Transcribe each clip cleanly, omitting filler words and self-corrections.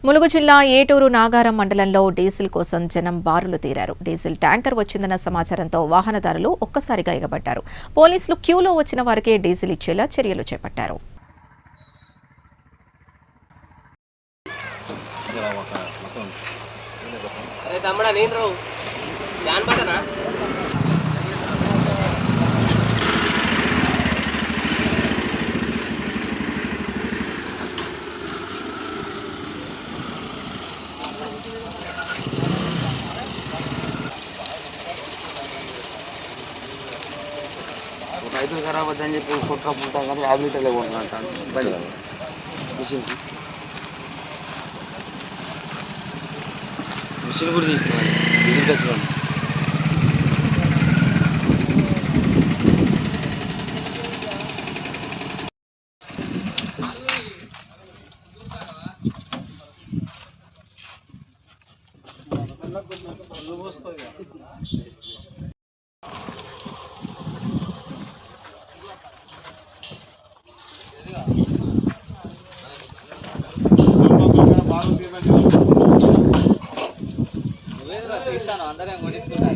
ములుగు జిల్లా ఏటూరు నాగారం మండలంలో డీజిల్ కోసం జనం బారులు తీరారు. డీజిల్ ట్యాంకర్ వచ్చిందన్న సమాచారంతో వాహనదారులు ఒక్కసారిగా ఎగబడ్డారు. పోలీసులు క్యూలో వచ్చిన వారికే డీజిల్ ఇచ్చేలా చర్యలు చేపట్టారు. రైతులు ఖరాబ్ అవుతుందని చెప్పి కుట్ర పుట్టా కానీ 50 లీటర్లే కొంటున్నాను బండి మిషన్ కూడా తీసుకున్నాను డీజిల్ తెచ్చుకోండి. అందరం కొనిచ్చుకుంటారు.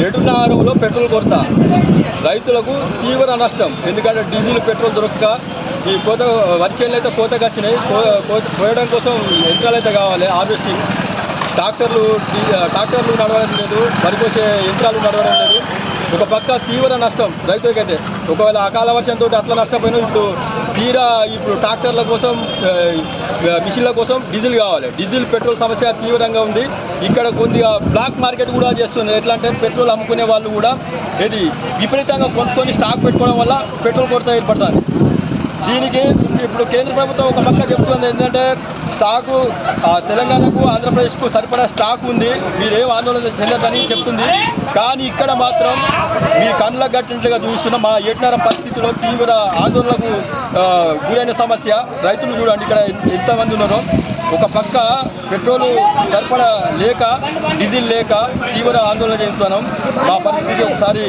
ఏటూరు నగరంలో పెట్రోల్ కొరత రైతులకు తీవ్ర నష్టం. ఎందుకంటే డీజిల్ పెట్రోల్ దొరకక ఈ కోత వచ్చేళ్ళు అయితే కోతకు వచ్చినాయి. కోయడం కోసం యంత్రాలు అయితే కావాలి. హార్వెస్టింగ్ ట్రాక్టర్లు నడవడం లేదు, వరికోసే యంత్రాలు నడవడం లేదు. ఒక పక్క తీవ్ర నష్టం రైతులకైతే. ఒకవేళ అకాల వర్షంతో అట్లా నష్టపోయినా ఇప్పుడు ట్రాక్టర్ల కోసం మిషన్ల కోసం డీజిల్ కావాలి. డీజిల్ పెట్రోల్ సమస్య తీవ్రంగా ఉంది. ఇక్కడ కొద్దిగా బ్లాక్ మార్కెట్ కూడా చేస్తుంది. ఎట్లా అంటే పెట్రోల్ అమ్ముకునే వాళ్ళు కూడా ఇది విపరీతంగా కొనుక్కొని స్టాక్ పెట్టుకోవడం వల్ల పెట్రోల్ కొరత ఏర్పడుతుంది. దీనికి ఇప్పుడు కేంద్ర ప్రభుత్వం ఒక పక్క చెప్తుంది ఏంటంటే స్టాకు తెలంగాణకు ఆంధ్రప్రదేశ్కు సరిపడా స్టాక్ ఉంది, మీరేం ఆందోళన చెందదని చెప్తుంది. కానీ ఇక్కడ మాత్రం మీ కళ్ళకు గట్టినట్లుగా చూస్తున్న మా ఏటూరు పరిస్థితిలో తీవ్ర ఆందోళనకు గురైన సమస్య. రైతులు చూడండి ఇక్కడ ఎంతమంది ఉన్నారో. ఒక పక్క పెట్రోలు సరిపడా లేక డీజిల్ లేక తీవ్ర ఆందోళన చెందుతున్నాం. మా పరిస్థితి ఒకసారి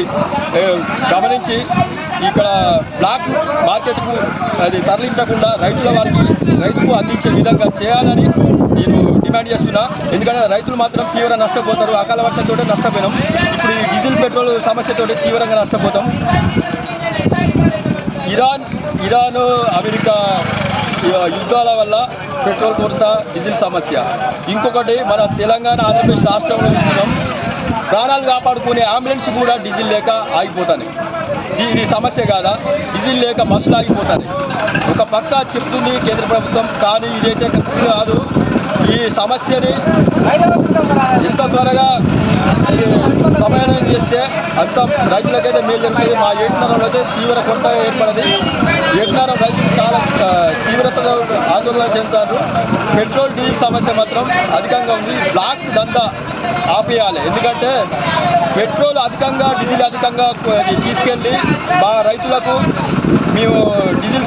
గమనించి ఇక్కడ బ్లాక్ మార్కెట్కు అది తరలించకుండా రైతుకు అందించే విధంగా చేయాలని నేను డిమాండ్ చేస్తున్నా. ఎందుకంటే రైతులు మాత్రం తీవ్ర నష్టపోతారు. అకాల వర్షంతో నష్టపోయినాం. ఇప్పుడు ఈ డీజిల్ పెట్రోల్ సమస్యతో తీవ్రంగా నష్టపోతాం. ఇరాన్ అమెరికా యుద్ధాల వల్ల పెట్రోల్ కొరత, డీజిల్ సమస్య. ఇంకొకటి మన తెలంగాణ ఆంధ్రప్రదేశ్ రాష్ట్రంలో చూస్తున్నాం, ప్రాణాలు కాపాడుకునే అంబులెన్స్ కూడా డీజిల్ లేక ఆగిపోతాయి. ఇది సమస్య కాదా? డీజిల్ లేక బస్సులు ఆగిపోతాయి. ఒక పక్క చెప్తుంది కేంద్ర ప్రభుత్వం, కానీ ఇదైతే కాదు. ఈ సమస్యని ఎంత త్వరగా సమన్వయం చేస్తే అంత రైతులకైతే మేలు జరుగుతుంది. మా ఏటూరులో అయితే తీవ్ర కొరత ఏర్పడింది. ఏటూరు రైతులు చాలా తీవ్రతగా ఆందోళన చెందుతారు. పెట్రోల్ డీజిల్ సమస్య మాత్రం అధికంగా ఉంది. బ్లాక్ దందా ఆపేయాలి. ఎందుకంటే పెట్రోల్ అధికంగా, డీజిల్ అధికంగా తీసుకెళ్ళి మా రైతులకు, మేము డీజిల్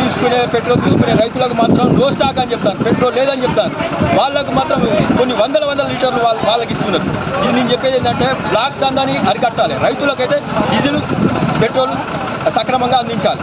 పెట్రోల్ తీసుకునే రైతులకు మాత్రం నో స్టాక్ అని చెప్తాను, పెట్రోల్ లేదని చెప్తాను. వాళ్ళకు మాత్రం కొన్ని వందల లీటర్లు వాళ్ళకి ఇస్తున్నారు. ఇది నేను చెప్పేది ఏంటంటే బ్లాక్ దందాని అరికట్టాలి. రైతులకైతే డీజిల్ పెట్రోల్ సక్రమంగా అందించాలి.